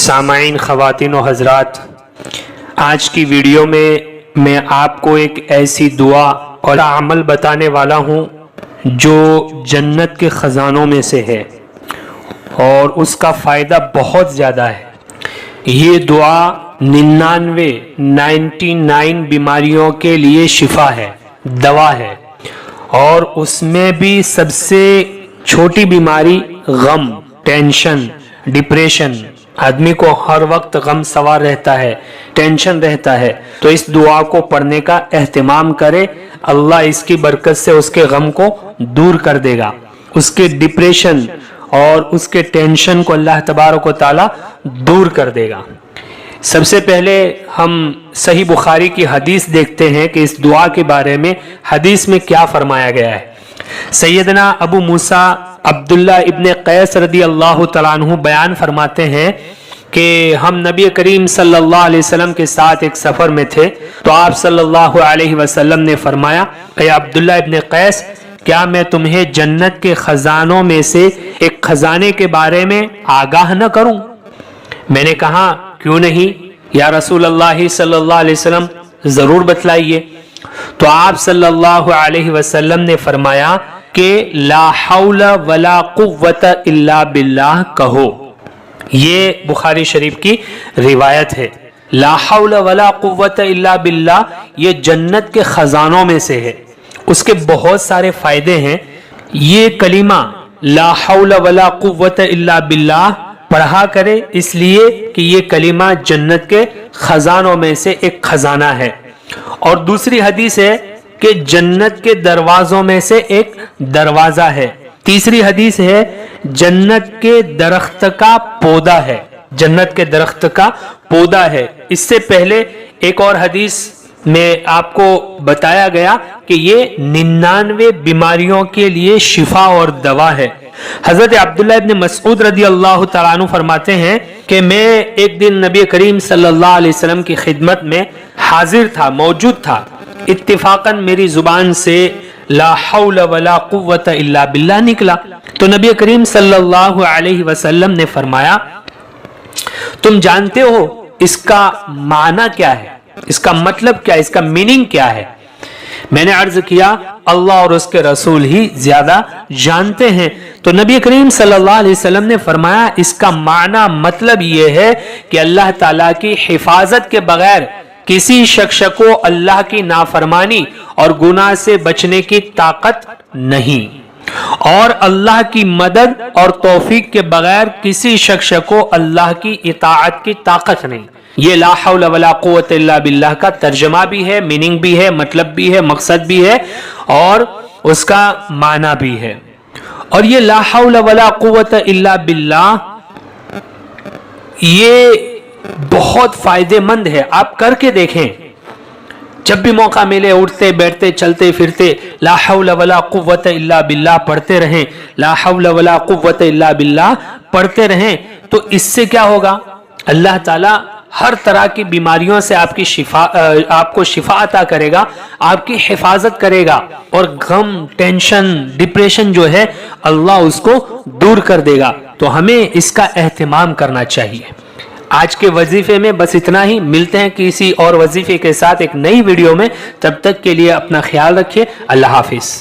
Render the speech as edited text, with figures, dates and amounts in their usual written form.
سامعین، خواتین و حضرات، آج کی ویڈیو میں آپ کو ایک ایسی دعا اور عمل بتانے والا ہوں جو جنت کے خزانوں میں سے ہے اور اس کا فائدہ بہت زیادہ ہے۔ یہ دعا 99 بیماریوں کے لیے شفا ہے، دوا ہے، اور اس میں بھی سب سے چھوٹی بیماری غم، ٹینشن، ڈپریشن، آدمی کو ہر وقت غم سوار رہتا ہے، ٹینشن رہتا ہے، تو اس دعا کو پڑھنے کا اہتمام کرے۔ اللہ اس کی برکت سے اس کے غم کو دور کر دے گا، اس کے ڈپریشن اور اس کے ٹینشن کو اللہ تبارک و تعالی دور کر دے گا۔ سب سے پہلے ہم صحیح بخاری کی حدیث دیکھتے ہیں کہ اس دعا کے بارے میں حدیث میں کیا فرمایا گیا ہے۔ سیدنا ابو موسیٰ عبداللہ ابن قیس رضی اللہ تعالیٰ عنہ بیان فرماتے ہیں کہ ہم نبی کریم صلی اللہ علیہ وسلم کے ساتھ ایک سفر میں تھے، تو آپ صلی اللہ علیہ وسلم نے فرمایا، اے عبداللہ ابن قیس، کیا میں تمہیں جنت کے خزانوں میں سے ایک خزانے کے بارے میں آگاہ نہ کروں؟ میں نے کہا، کیوں نہیں یا رسول اللہ صلی اللہ علیہ وسلم، ضرور بتلائیے۔ تو آپ صلی اللہ علیہ وسلم نے فرمایا کہ لا حول ولا قوت الا باللہ کہو۔ یہ بخاری شریف کی روایت ہے۔ لا حول ولا قوت الا باللہ یہ جنت کے خزانوں میں سے ہے، اس کے بہت سارے فائدے ہیں۔ یہ کلمہ لا حول ولا قوت الا باللہ پڑھا کرے، اس لیے کہ یہ کلمہ جنت کے خزانوں میں سے ایک خزانہ ہے۔ اور دوسری حدیث ہے کہ جنت کے دروازوں میں سے ایک دروازہ ہے۔ تیسری حدیث ہے جنت کے درخت کا پودا ہے، جنت کے درخت کا پودا ہے۔ اس سے پہلے ایک اور حدیث میں آپ کو بتایا گیا کہ یہ 99 بیماریوں کے لیے شفا اور دوا ہے۔ حضرت عبداللہ ابن مسعود رضی اللہ تعالیٰ عنہ فرماتے ہیں کہ میں ایک دن نبی کریم صلی اللہ علیہ وسلم کی خدمت میں حاضر تھا، موجود تھا۔ اتفاقاً میری زبان سے لا حول ولا قوت الا باللہ نکلا، تو نبی کریم صلی اللہ علیہ وسلم نے فرمایا، تم جانتے ہو اس کا معنی کیا ہے، اس کا مطلب کیا ہے، اس کا میننگ کیا ہے؟ میں نے عرض کیا، اللہ اور اس کے رسول ہی زیادہ جانتے ہیں۔ تو نبی کریم صلی اللہ علیہ وسلم نے فرمایا، اس کا معنی مطلب یہ ہے کہ اللہ تعالیٰ کی حفاظت کے بغیر کسی شخص کو اللہ کی نافرمانی اور گناہ سے بچنے کی طاقت نہیں، اور اللہ کی مدد اور توفیق کے بغیر کسی شخص کو اللہ کی اطاعت کی طاقت نہیں۔ یہ لا حول ولا قوت الا باللہ کا ترجمہ بھی ہے، میننگ بھی ہے، مطلب بھی ہے، مقصد بھی ہے، اور اس کا معنی بھی ہے۔ اور یہ لا حول ولا قوت الا باللہ یہ بہت فائدہ مند ہے، آپ کر کے دیکھیں۔ جب بھی موقع ملے، اٹھتے بیٹھتے چلتے پھرتے لا حول ولا قوت الا باللہ پڑھتے رہیں، لا حول ولا قوت الا باللہ پڑھتے رہیں، تو اس سے کیا ہوگا؟ اللہ تعالی ہر طرح کی بیماریوں سے آپ کو شفا عطا کرے گا، آپ کی حفاظت کرے گا، اور غم، ٹینشن، ڈپریشن جو ہے اللہ اس کو دور کر دے گا۔ تو ہمیں اس کا اہتمام کرنا چاہیے۔ آج کے وظیفے میں بس اتنا ہی، ملتے ہیں کسی اور وظیفے کے ساتھ ایک نئی ویڈیو میں، تب تک کے لیے اپنا خیال رکھیے۔ اللہ حافظ۔